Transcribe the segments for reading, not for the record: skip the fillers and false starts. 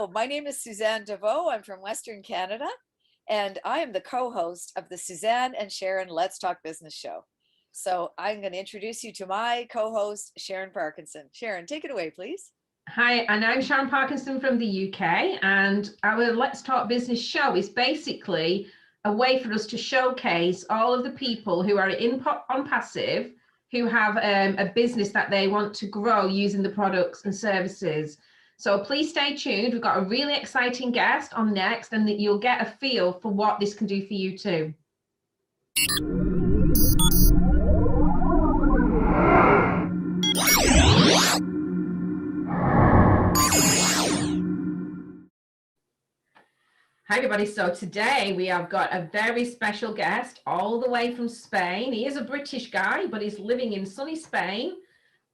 Hello, my name is Suzanne DeVoe. I'm from Western Canada, and I am the co-host of the Suzanne and Sharon Let's Talk Business show. So I'm going to introduce you to my co-host, Sharon Parkinson. Sharon, take it away, please. Hi, and I'm Sharon Parkinson from the UK, and our Let's Talk Business show is basically a way for us to showcase all of the people who are on passive, who have a business that they want to grow using the products and services. So please stay tuned. We've got a really exciting guest on next, and that you'll get a feel for what this can do for you too. Hi everybody, so today we have got a very special guest all the way from Spain. He is a British guy, but he's living in sunny Spain,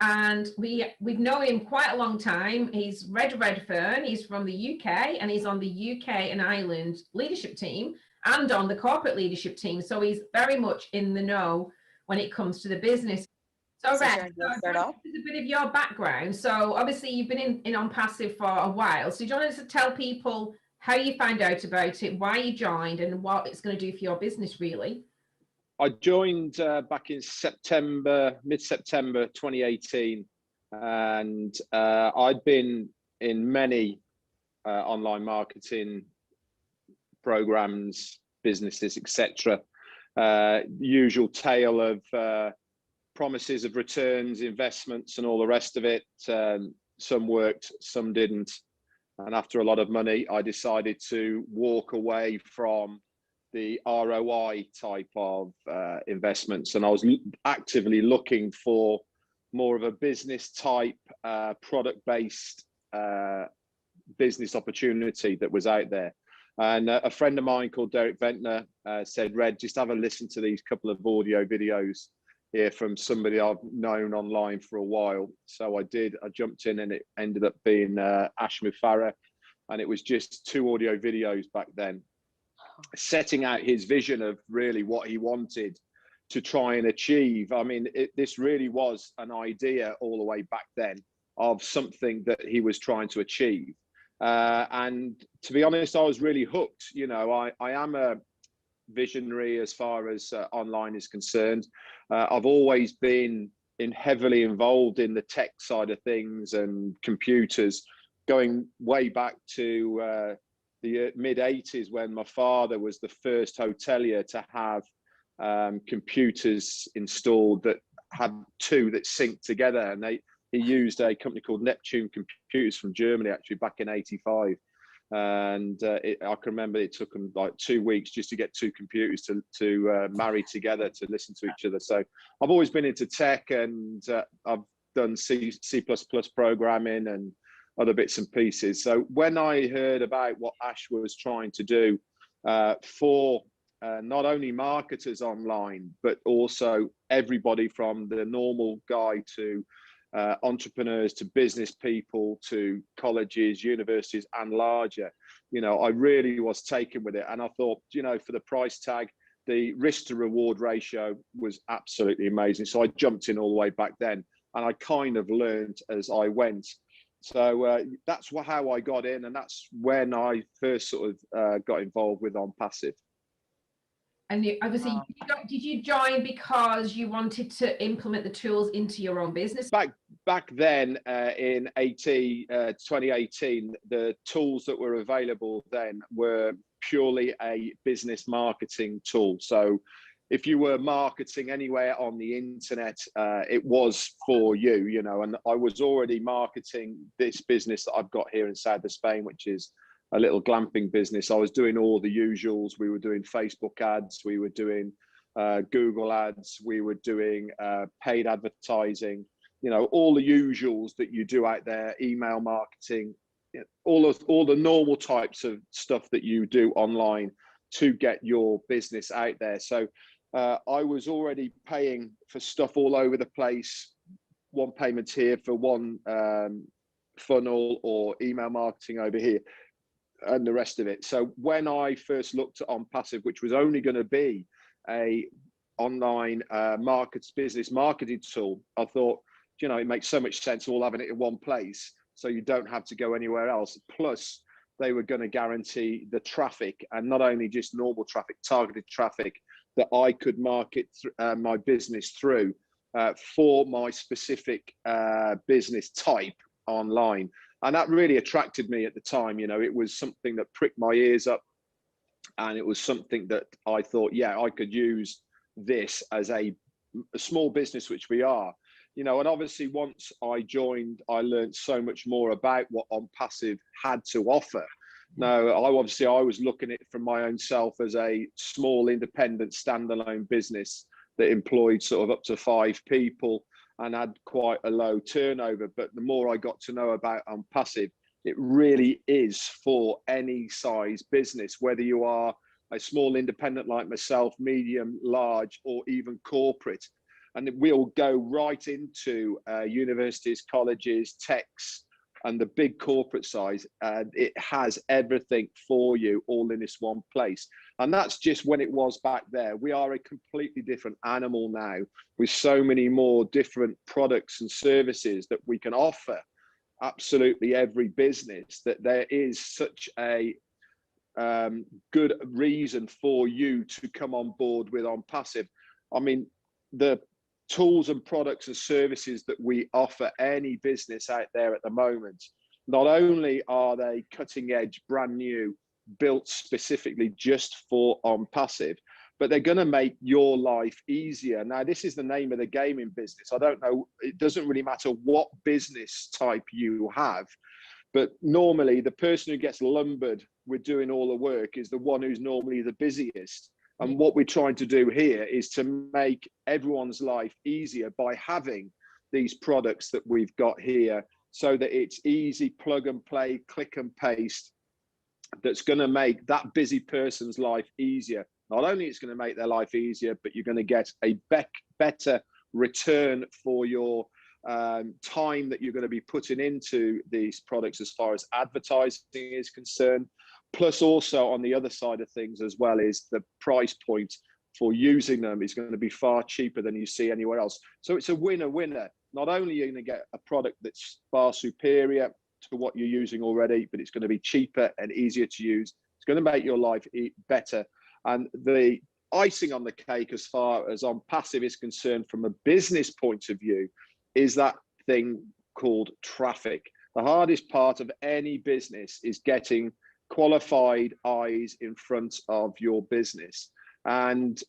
and we've known him quite a long time. He's Redfern, he's from the UK, and he's on the UK and Ireland leadership team and on the corporate leadership team, so he's very much in the know when it comes to the business. So Red, start off with a bit of your background. So obviously you've been in ONPASSIVE for a while, so do you want us to tell people how you found out about it, why you joined, and what it's going to do for your business, really? I joined back in mid-September 2018, and I'd been in many online marketing programs, businesses, etc. Usual tale of promises of returns, investments, and all the rest of it. Some worked, some didn't. And after a lot of money, I decided to walk away from the ROI type of investments. And I was actively looking for more of a business type, product-based business opportunity that was out there. And a friend of mine called Derek Ventnor said, Red, just have a listen to these couple of audio videos here from somebody I've known online for a while. So I did, I jumped in, and it ended up being Ash Mufareh, and it was just 2 audio videos back then, setting out his vision of really what he wanted to try and achieve. I mean, this really was an idea all the way back then of something that he was trying to achieve. And to be honest, I was really hooked. You know, I am a visionary as far as online is concerned. I've always been heavily involved in the tech side of things and computers, going way back to the mid-80s, when my father was the first hotelier to have computers installed that had 2 that synced together, and he used a company called Neptune Computers from Germany, actually, back in '85. And I can remember it took them like 2 weeks just to get 2 computers to marry together to listen to each other. So I've always been into tech, and I've done C++ programming and other bits and pieces. So when I heard about what Ash was trying to do for not only marketers online, but also everybody from the normal guy to entrepreneurs to business people to colleges, universities, and larger, you know, I really was taken with it. And I thought, you know, for the price tag, the risk to reward ratio was absolutely amazing. So I jumped in all the way back then, and I kind of learned as I went. So that's how I got in, and that's when I first sort of got involved with ONPASSIVE. And obviously, did you join because you wanted to implement the tools into your own business? Back then, in 2018, the tools that were available then were purely a business marketing tool. So if you were marketing anywhere on the internet, it was for you, you know. And I was already marketing this business that I've got here in south of Spain, which is a little glamping business. I was doing all the usuals. We were doing Facebook ads, we were doing Google ads, we were doing paid advertising, you know, all the usuals that you do out there, email marketing, you know, all the normal types of stuff that you do online to get your business out there. So I was already paying for stuff all over the place, one payment here for one funnel, or email marketing over here, and the rest of it. So when I first looked at ONPASSIVE, which was only going to be a online business marketing tool, I thought, you know, it makes so much sense all having it in one place, so you don't have to go anywhere else. Plus, they were going to guarantee the traffic, and not only just normal traffic, targeted traffic that I could market my business through for my specific business type online. And that really attracted me at the time. You know, it was something that pricked my ears up, and it was something that I thought, yeah, I could use this as a small business, which we are. You know, and obviously once I joined, I learned so much more about what ONPASSIVE had to offer. Now, I was looking at it from my own self as a small, independent, standalone business that employed sort of up to 5 people and had quite a low turnover. But the more I got to know about ONPASSIVE, it really is for any size business, whether you are a small independent like myself, medium, large, or even corporate. And we'll go right into universities, colleges, techs, and the big corporate size. And it has everything for you all in this one place. And that's just when it was back there. We are a completely different animal now, with so many more different products and services that we can offer absolutely every business, that there is such a good reason for you to come on board with ONPASSIVE. I mean, the tools and products and services that we offer any business out there at the moment, not only are they cutting edge, brand new, built specifically just for ONPASSIVE, but they're going to make your life easier. Now, this is the name of the game in business. I don't know, it doesn't really matter what business type you have, but normally the person who gets lumbered with doing all the work is the one who's normally the busiest. And what we're trying to do here is to make everyone's life easier by having these products that we've got here, so that it's easy, plug and play, click and paste, that's going to make that busy person's life easier. Not only it's going to make their life easier, but you're going to get a better return for your time that you're going to be putting into these products as far as advertising is concerned. Plus also on the other side of things as well is the price point for using them is going to be far cheaper than you see anywhere else. So it's a winner. Not only are you going to get a product that's far superior to what you're using already, but it's going to be cheaper and easier to use. It's going to make your life better. And the icing on the cake as far as ONPASSIVE is concerned from a business point of view is that thing called traffic. The hardest part of any business is getting qualified eyes in front of your business. And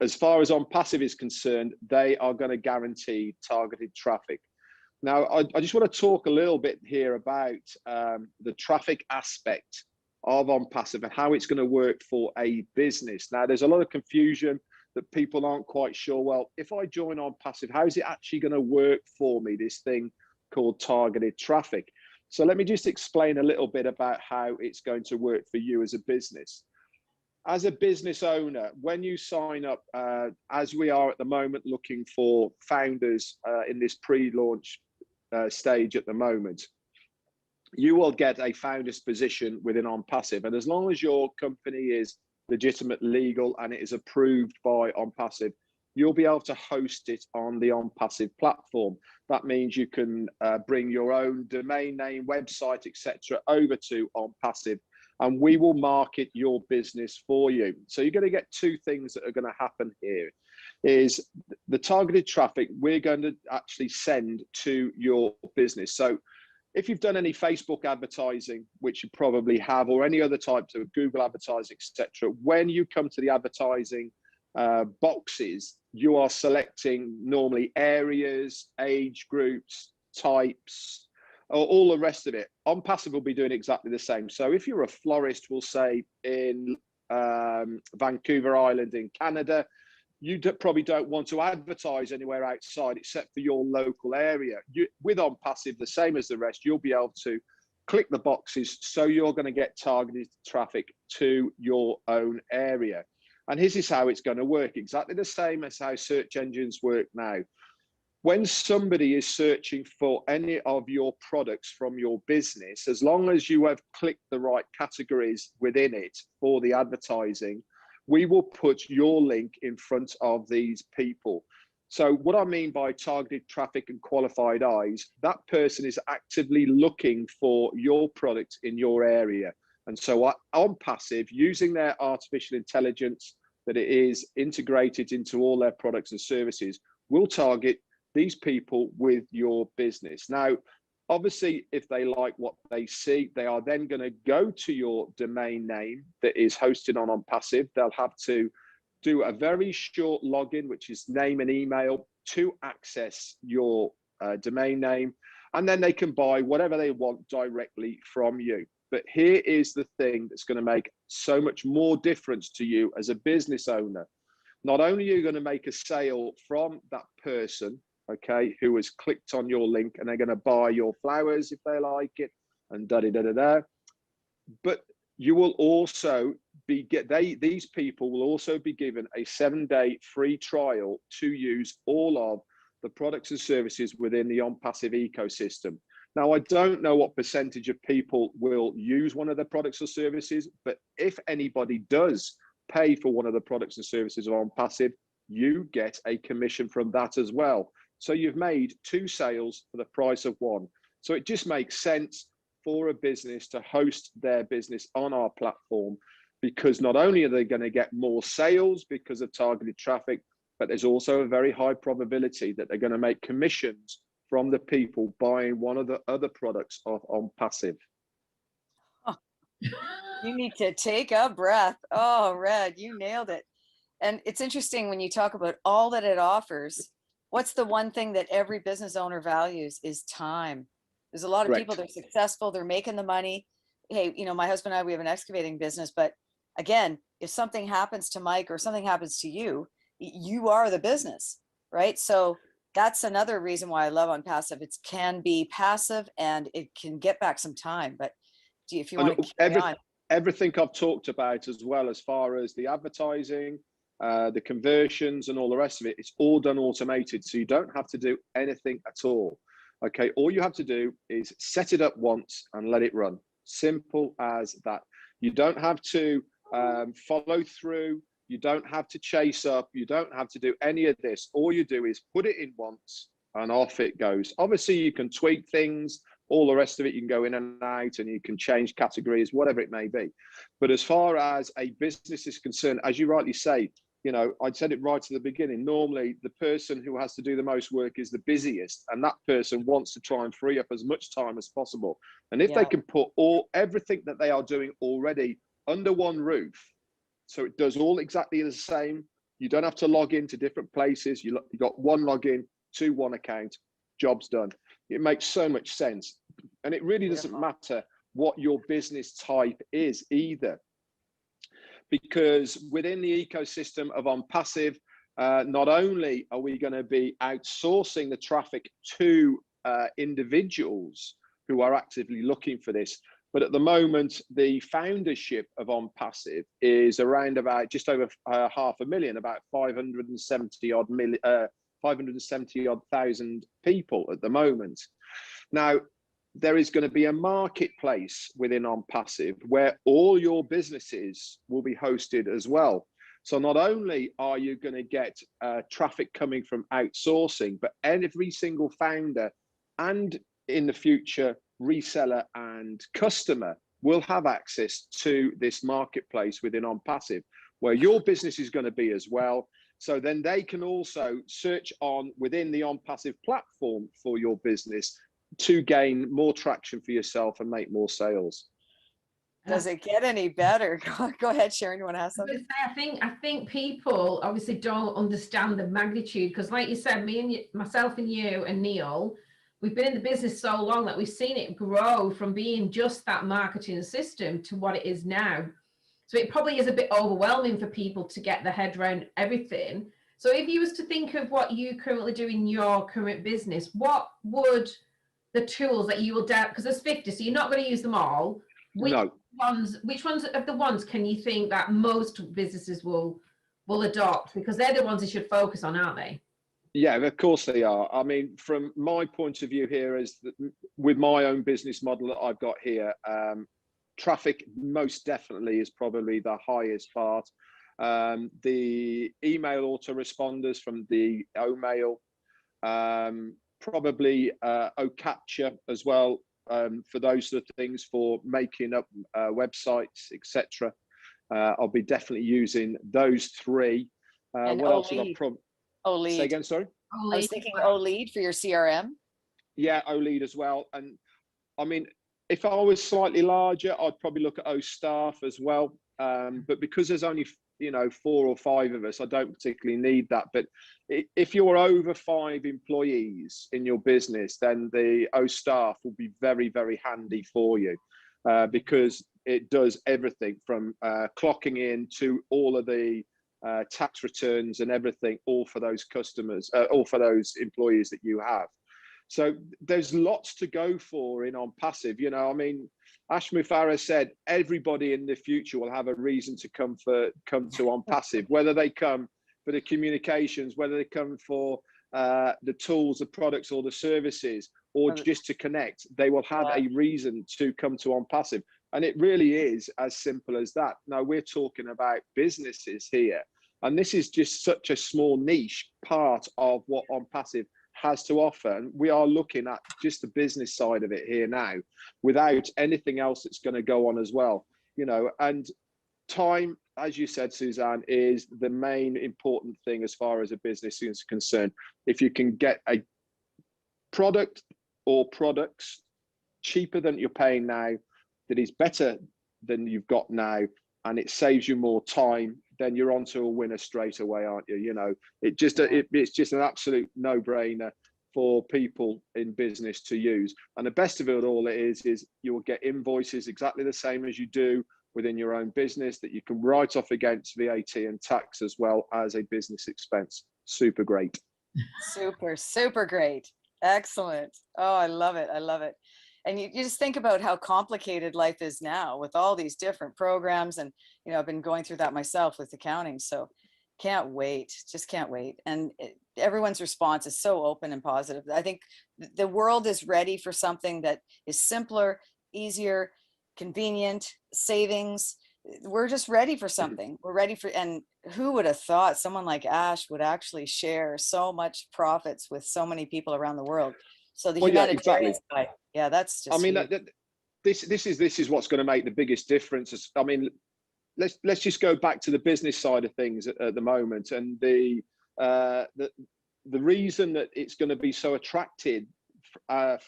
as far as ONPASSIVE is concerned, they are going to guarantee targeted traffic. Now, I just want to talk a little bit here about the traffic aspect of ONPASSIVE and how it's going to work for a business. Now, there's a lot of confusion that people aren't quite sure, well, if I join ONPASSIVE, how is it actually going to work for me, this thing called targeted traffic? So let me just explain a little bit about how it's going to work for you as a business. As a business owner, when you sign up, as we are at the moment looking for founders in this pre-launch stage at the moment, you will get a founder's position within ONPASSIVE. And as long as your company is legitimate, legal, and it is approved by ONPASSIVE, you'll be able to host it on the ONPASSIVE platform. That means you can bring your own domain name, website, etc. over to ONPASSIVE, and we will market your business for you. So you're going to get 2 things that are going to happen here. Is the targeted traffic we're going to actually send to your business. So if you've done any Facebook advertising, which you probably have, or any other types of Google advertising, etc., when you come to the advertising boxes, you are selecting normally areas, age groups, types, or all the rest of it. ONPASSIVE will be doing exactly the same. So if you're a florist, we'll say in Vancouver Island in Canada, you probably don't want to advertise anywhere outside except for your local area. With ONPASSIVE, the same as the rest, you'll be able to click the boxes, so you're going to get targeted traffic to your own area. And this is how it's going to work, exactly the same as how search engines work now. When somebody is searching for any of your products from your business, as long as you have clicked the right categories within it for the advertising, we will put your link in front of these people. So what I mean by targeted traffic and qualified eyes, that person is actively looking for your product in your area. And so on Passive, using their artificial intelligence that it is integrated into all their products and services, will target these people with your business. Now, obviously, if they like what they see, they are then going to go to your domain name that is hosted on OnPassive. They'll have to do a very short login, which is name and email, to access your domain name. And then they can buy whatever they want directly from you. But here is the thing that's going to make so much more difference to you as a business owner. Not only are you going to make a sale from that person, okay, who has clicked on your link and they're going to buy your flowers if they like it, and da-da-da-da-da, but you will also be these people will also be given a 7-day free trial to use all of the products and services within the OnPassive ecosystem. Now, I don't know what percentage of people will use one of the products or services, but if anybody does pay for one of the products and services of OnPassive, you get a commission from that as well. So you've made 2 sales for the price of 1. So it just makes sense for a business to host their business on our platform, because not only are they going to get more sales because of targeted traffic, but there's also a very high probability that they're going to make commissions from the people buying one of the other products of OnPassive. Oh, you need to take a breath. Oh, Red, you nailed it. And it's interesting when you talk about all that it offers. What's the one thing that every business owner values is time. There's a lot of people that are successful, they're making the money. Hey, you know, my husband and I, we have an excavating business, but again, if something happens to Mike or something happens to you, you are the business, right? So that's another reason why I love OnPassive. It can be passive and it can get back some time, but if you want to carry on. Everything I've talked about, as well as far as the advertising, the conversions and all the rest of it, it's all done automated. So you don't have to do anything at all. Okay, all you have to do is set it up once and let it run. Simple as that. You don't have to follow through. You don't have to chase up. You don't have to do any of this. All you do is put it in once and off it goes. Obviously, you can tweak things, all the rest of it. You can go in and out and you can change categories, whatever it may be. But as far as a business is concerned, as you rightly say, you know, I said it right at the beginning. Normally, the person who has to do the most work is the busiest, and that person wants to try and free up as much time as possible. And if they can put everything that they are doing already under one roof, so it does all exactly the same. You don't have to log into different places. You got one login to one account, job's done. It makes so much sense. And it really doesn't matter what your business type is either, because within the ecosystem of OnPassive, not only are we going to be outsourcing the traffic to individuals who are actively looking for this, but at the moment, the foundership of OnPassive is around about just over 500,000, about 570,000 people at the moment. Now, there is going to be a marketplace within OnPassive where all your businesses will be hosted as well. So not only are you going to get traffic coming from outsourcing, but every single founder and in the future reseller and customer will have access to this marketplace within OnPassive, where your business is going to be as well. So then they can also search on within the OnPassive platform for your business to gain more traction for yourself and make more sales. Does it get any better? Go ahead, Sharon, you want to ask something? I think people obviously don't understand the magnitude, because like you said, myself and you and Neil, we've been in the business so long that we've seen it grow from being just that marketing system to what it is now. So it probably is a bit overwhelming for people to get their head around everything. So if you was to think of what you currently do in your current business, what would the tools that you will because there's 50, so you're not going to use them all. Which ones of the ones can you think that most businesses will adopt? Because they're the ones they should focus on, aren't they? Yeah, of course they are. I mean, from my point of view here is that with my own business model that I've got here, traffic most definitely is probably the highest part. The email autoresponders from the OMail, probably OCapture as well, for those sort of things, for making up websites, etc. I'll be definitely using those three. And What else have I OLead. say OLead. again? Sorry. I was thinking OLead for your CRM. Yeah, OLead as well. And I mean, if I was slightly larger, I'd probably look at OStaff as well. But because there's only 4 or 5 of us, I don't particularly need that. But if you're over 5 employees in your business, then the OStaff will be very, very handy for you, because it does everything from clocking in to all of the tax returns and everything, all for those customers, all for those employees that you have. So there's lots to go for in ONPASSIVE. I mean, Ash Mufareh said everybody in the future will have a reason to come to ONPASSIVE, whether they come for the communications, whether they come for the tools, the products, or the services, or just to connect. They will have a reason to come to ONPASSIVE. And it really is as simple as that. Now, we're talking about businesses here, and this is just such a small niche part of what ONPASSIVE has to offer. And we are looking at just the business side of it here now, without anything else that's going to go on as well. And time, as you said, Suzanne, is the main important thing as far as a business is concerned. If you can get a product or products cheaper than you're paying now, that is better than you've got now, and it saves you more time, then you're onto a winner straight away, aren't you? It's just an absolute no-brainer for people in business to use. And the best of it all is you will get invoices exactly the same as you do within your own business, that you can write off against VAT and tax as well as a business expense. Super great. Super great. Excellent. Oh, I love it. I love it. And you just think about how complicated life is now with all these different programs. And, I've been going through that myself with accounting. So can't wait, just can't wait. And everyone's response is so open and positive. I think the world is ready for something that is simpler, easier, convenient, savings. We're just ready for something. We're ready for, and who would have thought someone like Ash would actually share so much profits with so many people around the world? So the humanitarian side, that's just. I mean, this is what's going to make the biggest difference. I mean, let's just go back to the business side of things at the moment, and the reason that it's going to be so attractive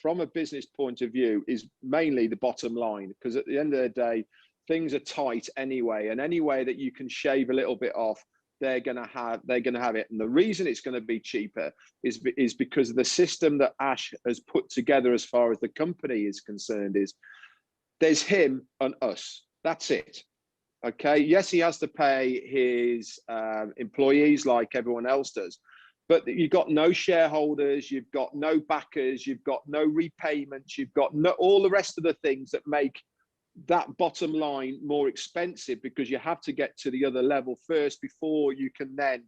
from a business point of view is mainly the bottom line, because at the end of the day, things are tight anyway, and any way that you can shave a little bit off, they're going to have it. And the reason it's going to be cheaper is because of the system that Ash has put together as far as the company is concerned. Is there's him and us. That's it. Okay. Yes, he has to pay his employees like everyone else does, but you've got no shareholders, you've got no backers, you've got no repayments, you've got all the rest of the things that make that bottom line more expensive, because you have to get to the other level first before you can then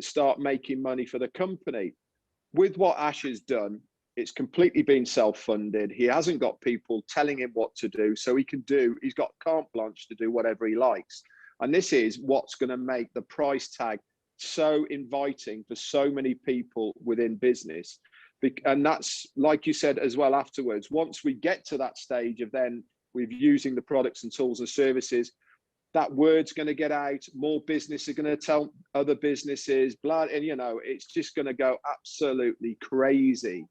start making money for the company. With what Ash has done, it's completely been self-funded. He hasn't got people telling him what to do, so he's got carte blanche to do whatever he likes. And this is what's going to make the price tag so inviting for so many people within business. And that's, like you said as well afterwards, once we get to that stage of then with using the products and tools and services, that word's going to get out, more business are going to tell other businesses, blah, and it's just going to go absolutely crazy,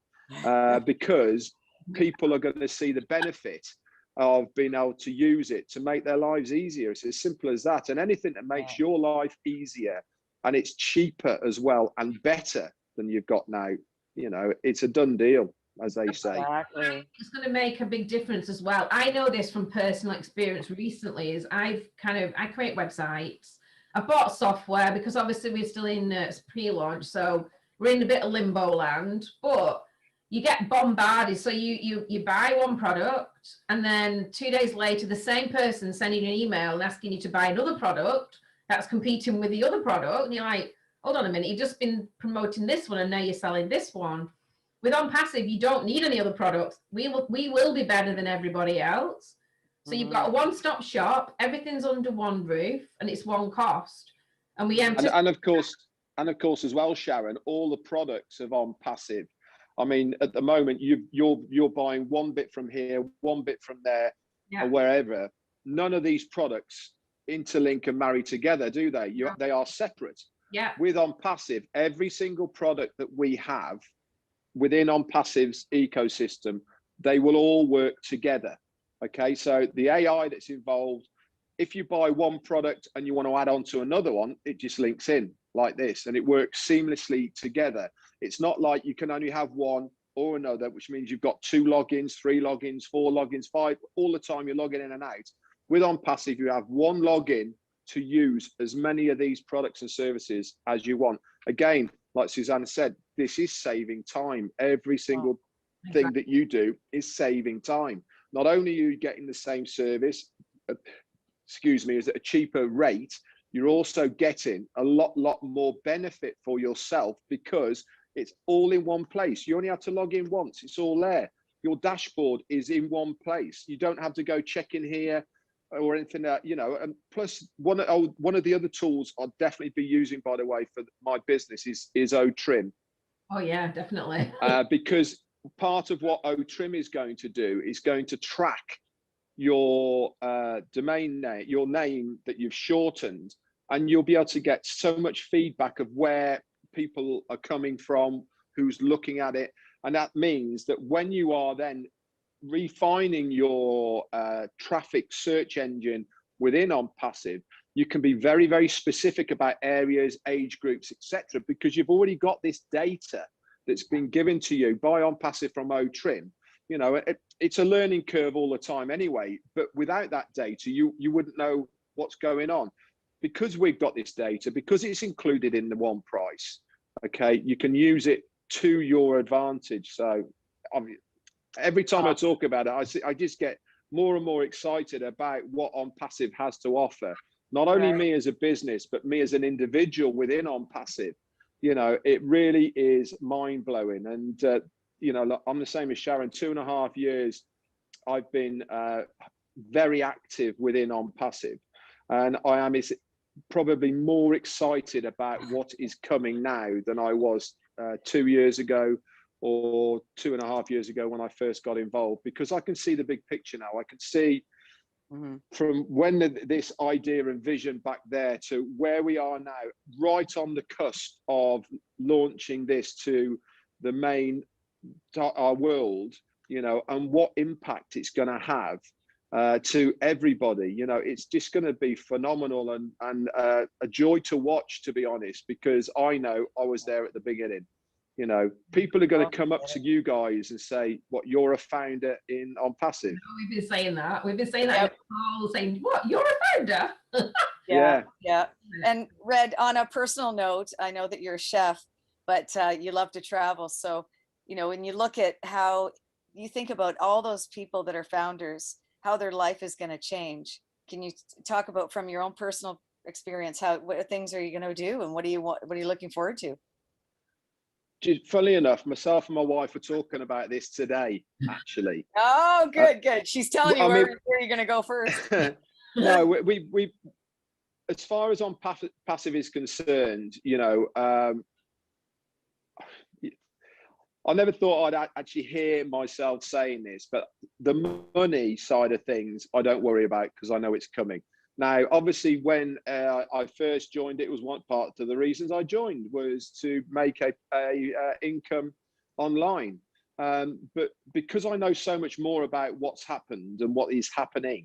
because people are going to see the benefit of being able to use it to make their lives easier. It's as simple as that. And anything that makes your life easier, and it's cheaper as well and better than you've got now, it's a done deal, as they say. Exactly. It's going to make a big difference as well. I know this from personal experience recently. Is I create websites. I bought software because obviously we're still in pre-launch, so we're in a bit of limbo land. But you get bombarded. So you buy one product, and then 2 days later, the same person sending you an email and asking you to buy another product that's competing with the other product, and you're like, hold on a minute, you've just been promoting this one, and now you're selling this one. With ONPASSIVE, you don't need any other products. We will be better than everybody else. So you've got a one-stop shop. Everything's under one roof, and it's one cost. And we and of course as well, Sharon, all the products of ONPASSIVE I mean, at the moment, you're buying one bit from here, one bit from there, Yeah. or wherever. None of these products interlink and marry together, do they? They are separate. Yeah. With ONPASSIVE, every single product that we have within ONPASSIVE's ecosystem, they will all work together. Okay, so the AI that's involved, if you buy one product and you want to add on to another one, it just links in like this and it works seamlessly together. It's not like you can only have one or another, which means you've got 2 logins, 3 logins, 4 logins, 5, all the time you're logging in and out. With ONPASSIVE, you have one login to use as many of these products and services as you want. Again, like Suzanne said, this is saving time. Every single thing that you do is saving time. Not only are you getting the same service, excuse me, is at a cheaper rate, you're also getting a lot more benefit for yourself because it's all in one place. You only have to log in once. It's all there. Your dashboard is in one place. You don't have to go check in here or anything that, you know. And plus, one of the other tools I'll definitely be using, by the way, for my business is OTrim. Oh yeah, definitely. Because part of what OTrim is going to do is going to track your domain name, your name that you've shortened, and you'll be able to get so much feedback of where people are coming from, who's looking at it. And that means that when you are then refining your traffic search engine within ONPASSIVE, you can be very, very specific about areas, age groups, etc., because you've already got this data that's been given to you by ONPASSIVE from OTrim. You know, it's a learning curve all the time anyway, but without that data, you wouldn't know what's going on. Because we've got this data, because it's included in the one price, okay, you can use it to your advantage. So every time I talk about it, I just get more and more excited about what ONPASSIVE has to offer. Not only me as a business, but me as an individual within ONPASSIVE. You know, it really is mind blowing. And, you know, I'm the same as Sharon. 2.5 years, I've been very active within ONPASSIVE. And I am probably more excited about what is coming now than I was 2 years ago or 2.5 years ago when I first got involved, because I can see the big picture now. I can see from when this idea and vision back there to where we are now, right on the cusp of launching this to the main, our world, you know, and what impact it's going to have to everybody. You know, it's just going to be phenomenal and a joy to watch, to be honest, because I know I was there at the beginning. You know, people are going to come up to you guys and say, "What, you're a founder in ONPASSIVE?" We've been saying that. We've been saying that. Saying, "What, you're a founder?" Yeah. And Red, on a personal note, I know that you're a chef, but you love to travel. So, you know, when you look at how you think about all those people that are founders, how their life is going to change, can you talk about from your own personal experience, what things are you going to do and what are you looking forward to? Funnily enough, myself and my wife were talking about this today, actually. Oh, good. She's telling you where you're going to go first. No, we as far as ONPASSIVE is concerned, you know, I never thought I'd actually hear myself saying this, but the money side of things, I don't worry about because I know it's coming. Now, obviously, when I first joined, it was one part of the reasons I joined was to make a income online. But because I know so much more about what's happened and what is happening,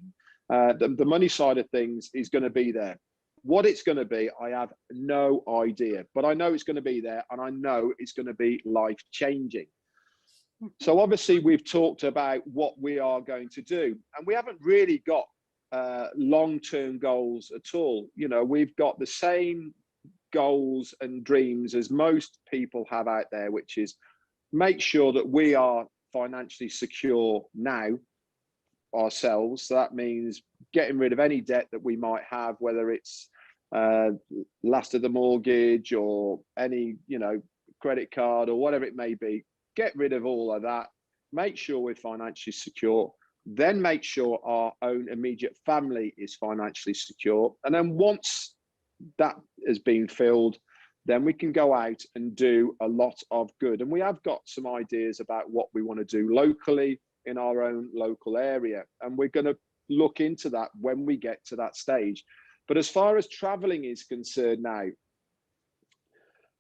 the money side of things is going to be there. What it's going to be, I have no idea, but I know it's going to be there and I know it's going to be life-changing. So obviously, we've talked about what we are going to do, and we haven't really got long-term goals at all. You know, we've got the same goals and dreams as most people have out there, which is make sure that we are financially secure now ourselves. So that means getting rid of any debt that we might have, whether it's last of the mortgage or any, you know, credit card or whatever it may be. Get rid of all of that, make sure we're financially secure, then make sure our own immediate family is financially secure. And then once that has been filled, then we can go out and do a lot of good. And we have got some ideas about what we want to do locally in our own local area. And we're going to look into that when we get to that stage. But as far as traveling is concerned now,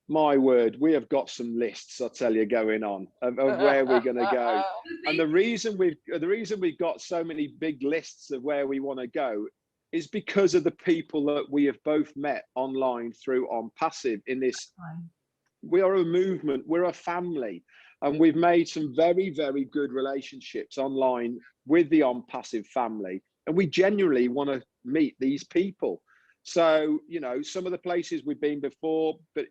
my word, we have got some lists, I'll tell you, going on of where we're going to go. And the reason we've got so many big lists of where we want to go is because of the people that we have both met online through ONPASSIVE in this. We are a movement, we're a family, and we've made some very, very good relationships online with the ONPASSIVE family. And we genuinely want to meet these people. So, you know, some of the places we've been before, but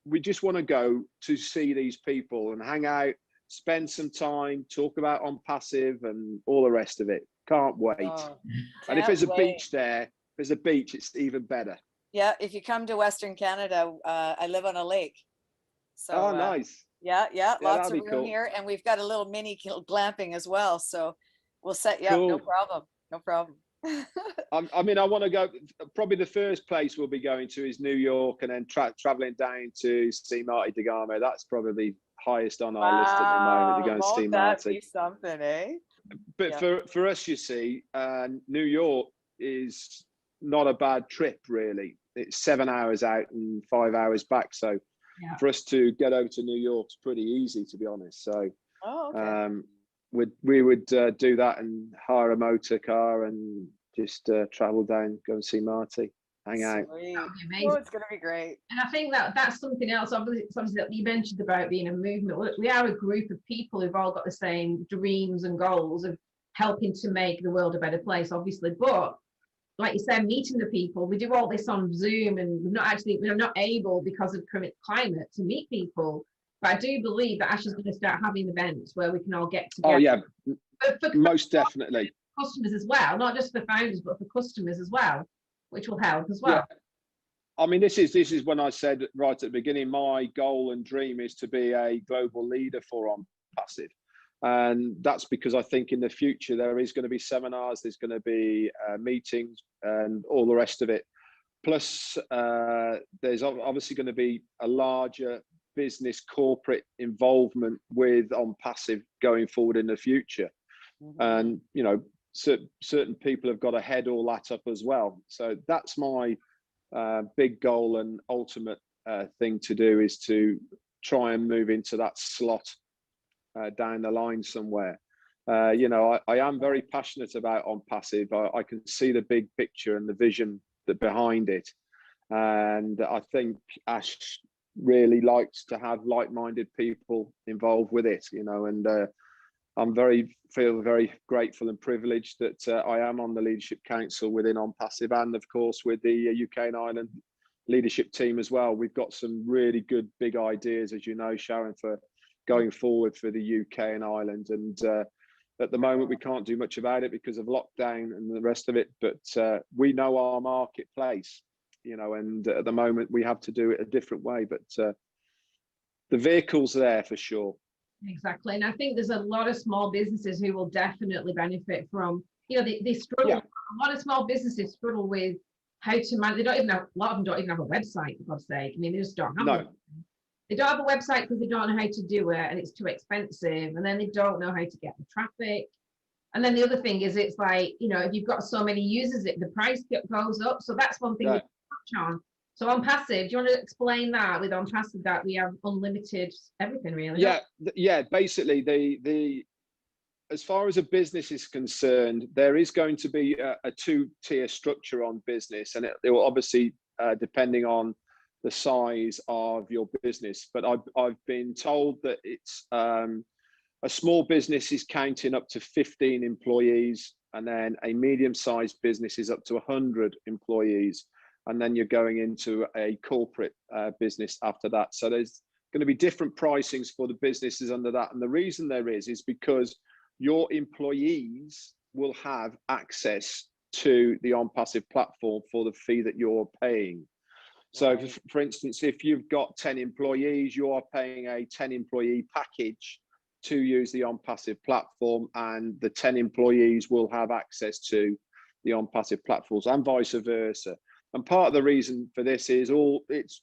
we just want to go to see these people and hang out, spend some time, talk about ONPASSIVE and all the rest of it. Can't wait. Oh, and if there's a wait. beach there, if there's a beach, it's even better. Yeah, if you come to Western Canada, I live on a lake. So, oh, nice. Yeah, lots of room cool. here, and we've got a little mini glamping as well. So we'll set you up. No problem. No problem. I mean, I want to go. Probably the first place we'll be going to is New York, and then traveling down to see Marty DeGarmo. That's probably highest on our list at the moment to go and see Won't that Marty. be something, eh? But Yeah. for us, you see, New York is not a bad trip, really. It's 7 hours out and 5 hours back. So for us to get over to New York's pretty easy, to be honest. So okay. we would do that and hire a motor car and just travel down, go and see Marty, hang out. That would be amazing. Oh, it's going to be great. And I think that's something else, obviously that you mentioned about being a movement. We are a group of people who've all got the same dreams and goals of helping to make the world a better place, obviously. But like you said, meeting the people, we do all this on Zoom, and we're not able, because of current climate, to meet people. But I do believe that Ash is going to start having events where we can all get together. Oh yeah, for most definitely. Customers as well, not just for founders, but for customers as well, which will help as well. Yeah. I mean, this is when I said right at the beginning, my goal and dream is to be a global leader for ONPASSIVE. And that's because I think in the future there is going to be seminars, there's going to be meetings and all the rest of it. Plus, there's obviously going to be a larger business corporate involvement with ONPASSIVE going forward in the future. And, you know, certain people have got to head all that up as well. So that's my big goal and ultimate thing to do, is to try and move into that slot down the line somewhere. You know, I am very passionate about ONPASSIVE. I can see the big picture and the vision that behind it. And I think Ash really likes to have like-minded people involved with it, you know, and I'm feel very grateful and privileged that I am on the leadership council within ONPASSIVE, and of course with the UK and Ireland leadership team as well. We've got some really good big ideas, as you know, Sharon, for going forward for the UK and Ireland. And at the moment we can't do much about it because of lockdown and the rest of it, but we know our marketplace, you know, and at the moment we have to do it a different way, but the vehicle's there for sure. Exactly. And I think there's a lot of small businesses who will definitely benefit from, you know, they struggle. Yeah. A lot of small businesses struggle with how to manage. They don't even have, a lot of them don't even have a website, for God's sake. I mean, they just don't have one. They don't have a website because they don't know how to do it, and it's too expensive. And then they don't know how to get the traffic. And then the other thing is, it's like, you know, if you've got so many users, the price goes up. So that's one thing we touch on. So ONPASSIVE, do you want to explain that with ONPASSIVE, that we have unlimited everything, really? Yeah. Basically, the as far as a business is concerned, there is going to be a two-tier structure on business, and it will obviously depending on the size of your business. But I've been told that it's a small business is counting up to 15 employees, and then a medium-sized business is up to 100 employees. And then you're going into a corporate business after that. So there's going to be different pricings for the businesses under that. And the reason there is because your employees will have access to the ONPASSIVE platform for the fee that you're paying. So for instance, if you've got 10 employees, you are paying a 10 employee package to use the ONPASSIVE platform, and the 10 employees will have access to the ONPASSIVE platforms, and vice versa. And part of the reason for this is it's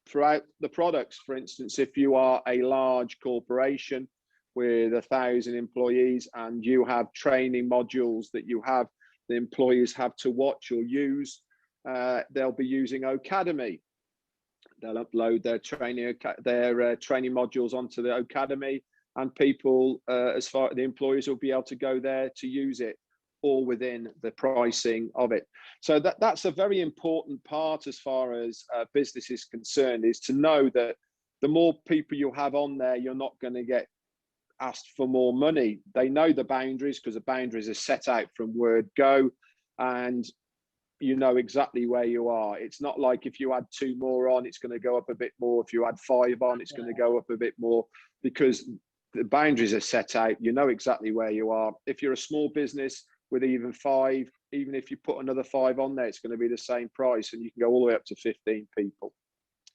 throughout the products. For instance, if you are a large corporation with 1,000 employees and you have training modules that the employees have to watch or use, they'll be using Academy. They'll upload their training modules onto the Academy, and people, the employees will be able to go there to use it, all within the pricing of it. So that's a very important part as far as business is concerned, is to know that the more people you have on there, you're not going to get asked for more money. They know the boundaries, because the boundaries are set out from word go, and you know exactly where you are. It's not like if you add 2 more on, it's going to go up a bit more. If you add 5 on, it's going to go up a bit more, because the boundaries are set out. You know exactly where you are. If you're a small business with even 5, even if you put another 5 on there, it's going to be the same price, and you can go all the way up to 15 people.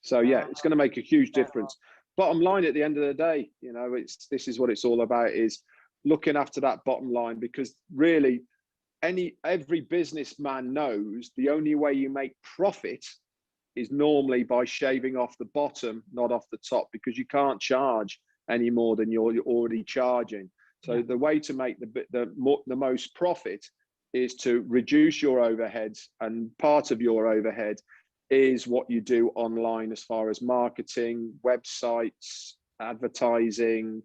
So yeah, it's going to make a huge difference. Bottom line, at the end of the day, you know, this is what it's all about, is looking after that bottom line, because really every businessman knows the only way you make profit is normally by shaving off the bottom, not off the top, because you can't charge any more than you're already charging. So the way to make the most profit is to reduce your overheads, and part of your overhead is what you do online as far as marketing, websites, advertising,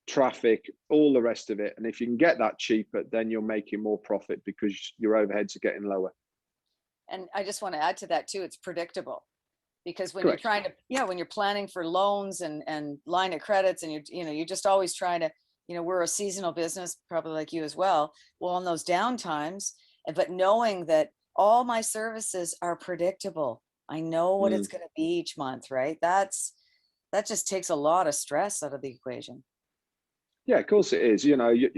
traffic, all the rest of it. And if you can get that cheaper, then you're making more profit because your overheads are getting lower. And I just want to add to that too, it's predictable, because when Correct. you're trying to, when you're planning for loans and line of credits, and you're just always trying to, we're a seasonal business, probably like you as well. Well, on those downtimes, but knowing that all my services are predictable, I know what it's going to be each month, right? That just takes a lot of stress out of the equation. Yeah, of course it is. I'm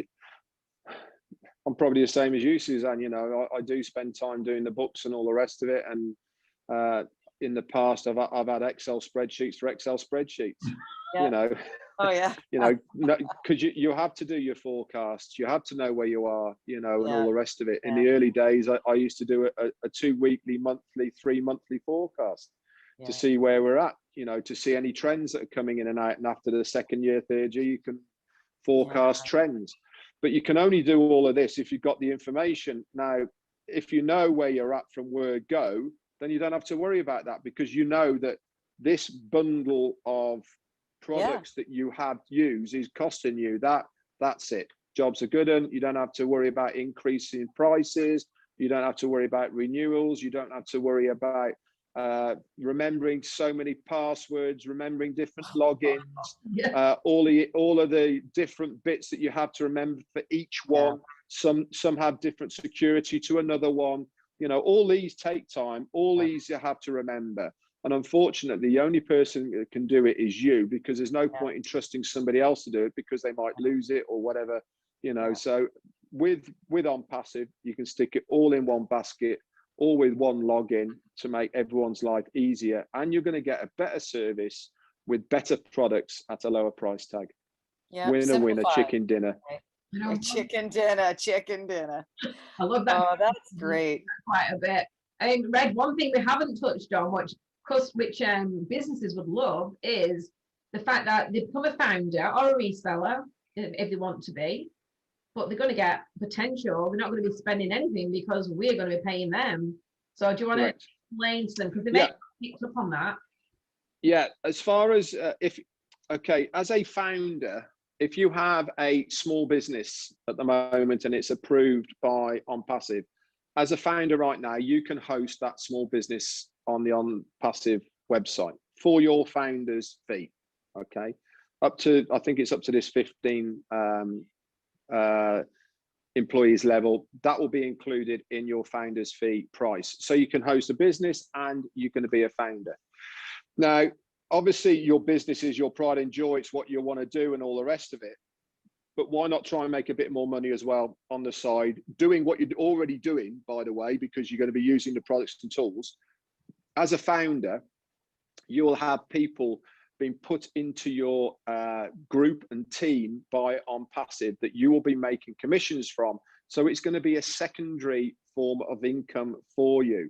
probably the same as you, Suzanne. I do spend time doing the books and all the rest of it. And in the past, I've had Excel spreadsheets for Excel spreadsheets. Yeah. Oh yeah. Because you have to do your forecasts. You have to know where you are, and all the rest of it. In the early days, I used to do a 2 weekly, monthly, 3 monthly forecast to see where we're at, to see any trends that are coming in and out. And after the second year, third year, you can forecast trends. But you can only do all of this if you've got the information. Now, if you know where you're at from word go, then you don't have to worry about that, because you know that this bundle of products that you have used is costing you that's it. Jobs are good, and you don't have to worry about increasing prices. You don't have to worry about renewals. You don't have to worry about remembering so many passwords, remembering different logins, all of the different bits that you have to remember for each one. Some have different security to another one. All these take time. All these you have to remember. And unfortunately, the only person that can do it is you, because there's no point in trusting somebody else to do it, because they might lose it or whatever, So with ONPASSIVE, you can stick it all in one basket, all with one login, to make everyone's life easier. And you're going to get a better service with better products at a lower price tag. Winner, winner, chicken dinner. Chicken dinner. I love that. Oh, that's great. Quite a bit. Red, one thing we haven't touched on, which businesses would love, is the fact that they become a founder or a reseller if they want to be, but they're going to get potential. They're not going to be spending anything because we're going to be paying them. So do you want to explain to them, because they may have picked up on that? Yeah, as far as as a founder, if you have a small business at the moment and it's approved by ONPASSIVE, as a founder right now, you can host that small business on the ONPASSIVE website for your founder's fee. Okay, I think it's up to this 15 employees level. That will be included in your founder's fee price. So you can host a business and you're going to be a founder. Now, obviously, your business is your pride and joy. It's what you want to do and all the rest of it. But why not try and make a bit more money as well on the side, doing what you're already doing, by the way, because you're going to be using the products and tools. As a founder, you will have people being put into your group and team by ONPASSIVE that you will be making commissions from. So it's going to be a secondary form of income for you.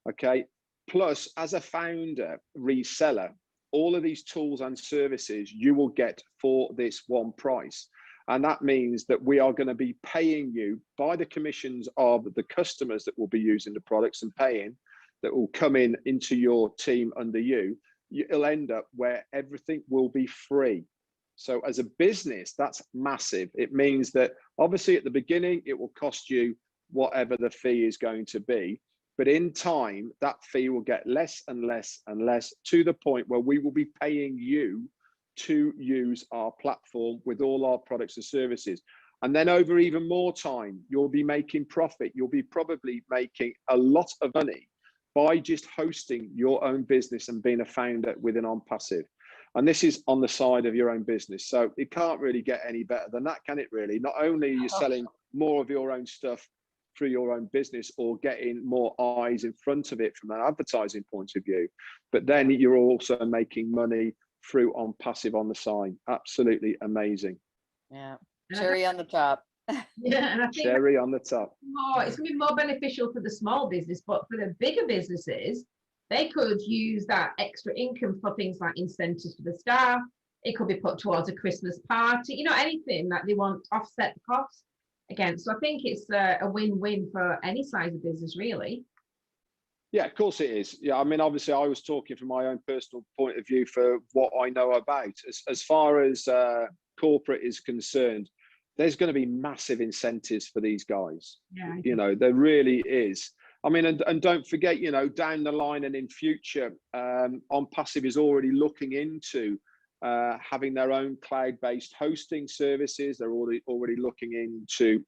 Okay. Plus, as a founder, reseller, all of these tools and services you will get for this one price. And that means that we are going to be paying you by the commissions of the customers that will be using the products and paying, that will come into your team under you. You'll end up where everything will be free. So as a business, that's massive. It means that obviously at the beginning, it will cost you whatever the fee is going to be. But in time, that fee will get less and less and less, to the point where we will be paying you to use our platform with all our products and services. And then over even more time, you'll be making profit. You'll be probably making a lot of money by just hosting your own business and being a founder within ONPASSIVE. And this is on the side of your own business. So it can't really get any better than that, can it really? Not only are you selling more of your own stuff through your own business or getting more eyes in front of it from an advertising point of view, but then you're also making money through ONPASSIVE on the side. Absolutely amazing. Yeah, cherry on the top. Yeah, and I think Cherry on the top. it's going to be more beneficial for the small business, but for the bigger businesses, they could use that extra income for things like incentives for the staff. It could be put towards a Christmas party, you know, anything that they want to offset the cost against. So I think it's a win-win for any size of business, really. Yeah, of course it is. Yeah, I mean, obviously I was talking from my own personal point of view for what I know about. As far as corporate is concerned, there's going to be massive incentives for these guys. Yeah, you know, there really is. I mean, and don't forget, you know, down the line and in future, ONPASSIVE is already looking into having their own cloud-based hosting services. They're already looking into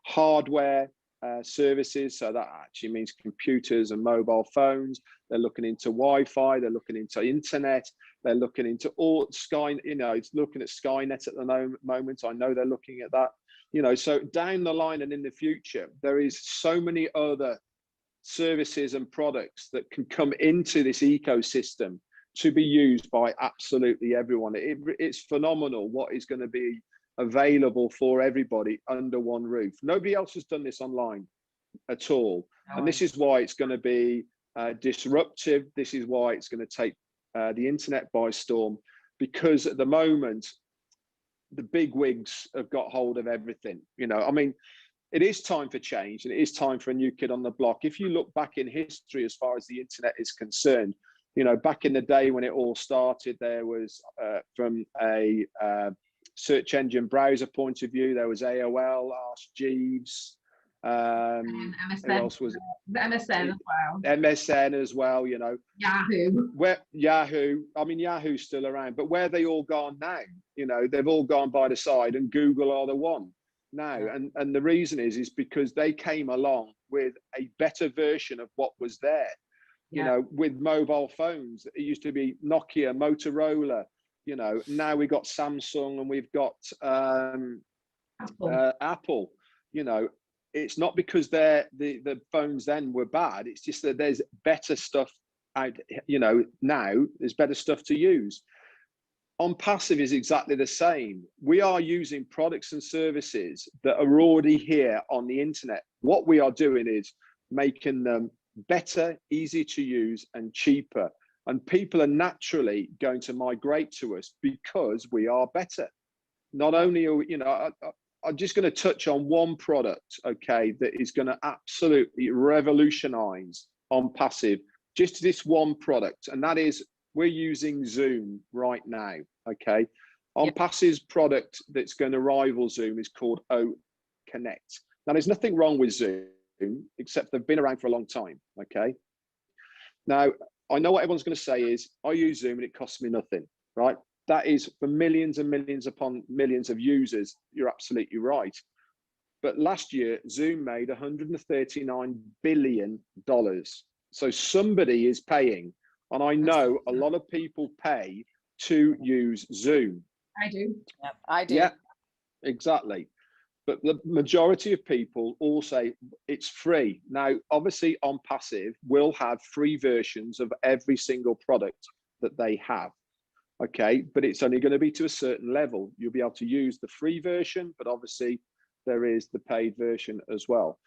hardware services. So that actually means computers and mobile phones. They're looking into Wi-Fi. They're looking into internet. They're looking into all Sky. You know, it's looking at Skynet at the moment. I know they're looking at that. You know, so down the line and in the future, there is so many other services and products that can come into this ecosystem to be used by absolutely everyone. It's phenomenal what is going to be available for everybody under one roof. Nobody else has done this online at all. And this is why it's going to be disruptive. This is why it's going to take the internet by storm, because at the moment, the big wigs have got hold of everything. You know, I mean, it is time for change, and it is time for a new kid on the block. If you look back in history, as far as the internet is concerned, you know, back in the day when it all started, there was from a search engine browser point of view, there was AOL, Ask Jeeves, and MSN, who else was it? MSN as well. MSN as well, you know. Yahoo. Yahoo, I mean, Yahoo's still around, but where they all gone now? You know, they've all gone by the side, and Google are the one now. And the reason is because they came along with a better version of what was there. You know, with mobile phones, it used to be Nokia, Motorola, you know, now we've got Samsung and we've got Apple. You know, it's not because the phones then were bad. It's just that there's better stuff out, you know, now there's better stuff to use. ONPASSIVE is exactly the same. We are using products and services that are already here on the internet. What we are doing is making them better, easy to use, and cheaper. And people are naturally going to migrate to us because we are better. Not only are we, you know, I'm just going to touch on one product, okay, that is going to absolutely revolutionize ONPASSIVE, just this one product, and that is we're using Zoom right now, okay? ONPASSIVE's product that's going to rival Zoom is called O Connect. Now, there's nothing wrong with Zoom, except they've been around for a long time, okay? Now, I know what everyone's going to say is, I use Zoom and it costs me nothing, right? That is for millions and millions upon millions of users. You're absolutely right. But last year, Zoom made $139 billion. So somebody is paying. And I know a lot of people pay to use Zoom. I do. Yep, I do. Yeah, exactly. But the majority of people all say it's free. Now, obviously, ONPASSIVE will have free versions of every single product that they have. Okay, but it's only going to be to a certain level. You'll be able to use the free version, but obviously there is the paid version as well.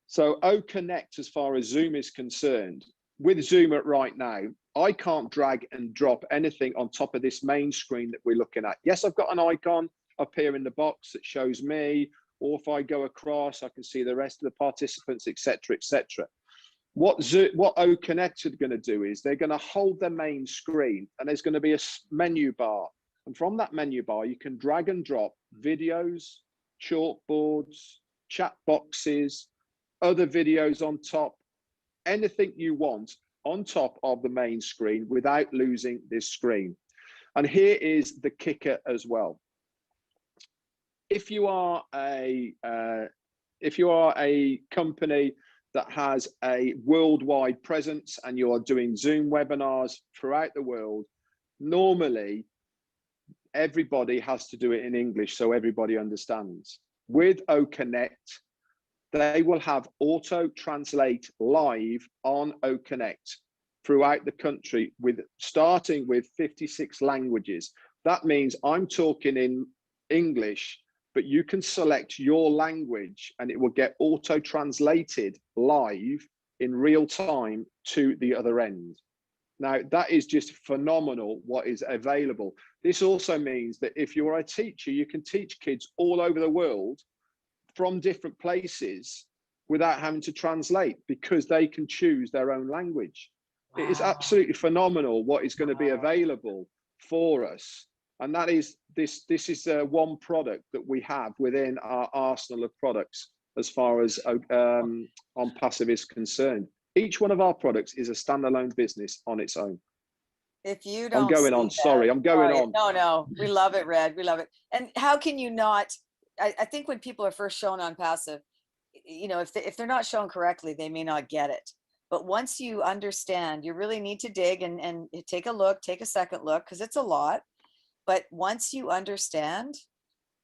So O Connect, as far as Zoom is concerned, with Zoom at right now, I can't drag and drop anything on top of this main screen that we're looking at. Yes, I've got an icon up here in the box that shows me, or if I go across, I can see the rest of the participants, etc., etc. What O Connect are going to do is they're going to hold their main screen, and there's going to be a menu bar. And from that menu bar, you can drag and drop videos, chalkboards, chat boxes, other videos on top, anything you want on top of the main screen without losing this screen. And here is the kicker as well. If you are a company that has a worldwide presence and you are doing Zoom webinars throughout the world, normally everybody has to do it in English so everybody understands. With O Connect, they will have auto translate live on O Connect throughout the country, starting with 56 languages. That means I'm talking in English, but you can select your language and it will get auto translated live in real time to the other end. Now, that is just phenomenal what is available. This also means that if you're a teacher, you can teach kids all over the world from different places without having to translate, because they can choose their own language. Wow. It is absolutely phenomenal what is going to be available for us. And that is, this is one product that we have within our arsenal of products as far as ONPASSIVE is concerned. Each one of our products is a standalone business on its own. If you don't, I'm going on. Sorry, I'm going on. No, we love it, Red. We love it. And how can you not? I think when people are first shown ONPASSIVE, you know, if they're not shown correctly, they may not get it. But once you understand, you really need to dig and take a look, take a second look, because it's a lot. But once you understand,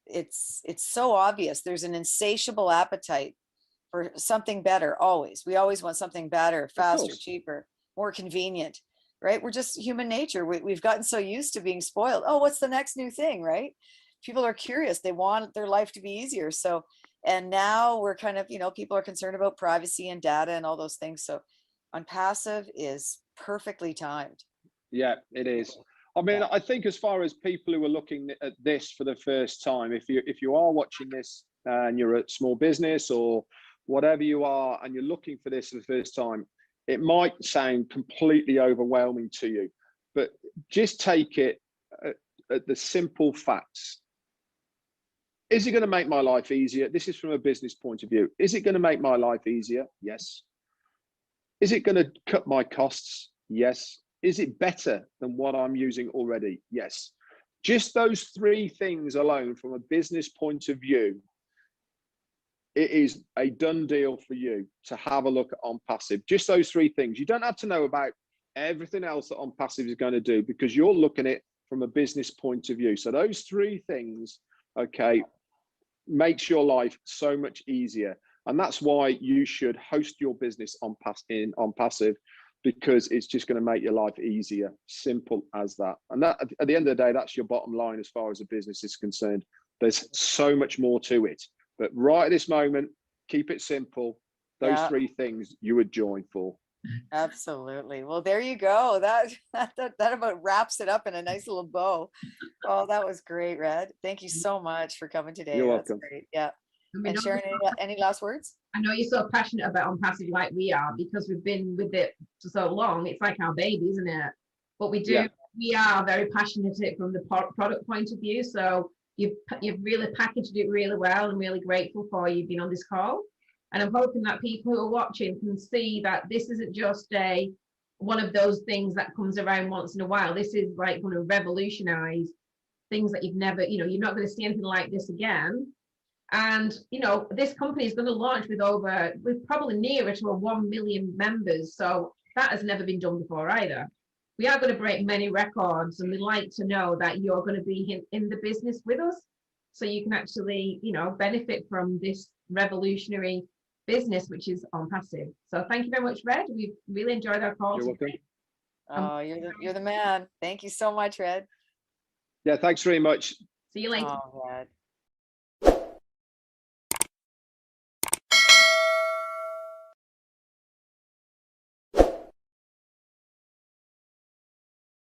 it's so obvious. There's an insatiable appetite for something better. Always. We always want something better, faster, cheaper, more convenient, right? We're just human nature. We've gotten so used to being spoiled. Oh, what's the next new thing, right? People are curious. They want their life to be easier. So, and now we're kind of, you know, people are concerned about privacy and data and all those things. So ONPASSIVE is perfectly timed. Yeah, it is. I mean, I think as far as people who are looking at this for the first time, if you are watching this and you're a small business or whatever you are, and you're looking for this for the first time, it might sound completely overwhelming to you, but just take it at the simple facts. Is it going to make my life easier? This is from a business point of view. Is it going to make my life easier? Yes. Is it going to cut my costs? Yes. Is it better than what I'm using already? Yes. Just those three things alone from a business point of view, it is a done deal for you to have a look at ONPASSIVE. Just those three things. You don't have to know about everything else that ONPASSIVE is going to do, because you're looking at it from a business point of view. So those three things, okay, makes your life so much easier. And that's why you should host your business on ONPASSIVE, because it's just going to make your life easier. Simple as that. And that, at the end of the day, that's your bottom line as far as a business is concerned. There's so much more to it. But right at this moment, keep it simple. Those three things you would join for. Absolutely. Well, there you go. That about wraps it up in a nice little bow. Oh, that was great, Red. Thank you so much for coming today. You're That's welcome. great. Yeah. And Sharon, any last words? I know you're so passionate about ONPASSIVE like we are, because we've been with it for so long. It's like our baby, isn't it? But we do, we are very passionate from the product point of view. So you've really packaged it really well, and really grateful for you being on this call. And I'm hoping that people who are watching can see that this isn't just one of those things that comes around once in a while. This is like going to revolutionize things that you've never, you know, you're not going to see anything like this again. And, you know, this company is going to launch with probably nearer to 1 million members. So that has never been done before either. We are going to break many records, and we'd like to know that you're going to be in the business with us, so you can actually, you know, benefit from this revolutionary business, which is ONPASSIVE. So thank you very much, Red. We've really enjoyed our call. You're welcome. Oh, you're the man. Thank you so much, Red. Yeah, thanks very much. See you later. Oh, Red.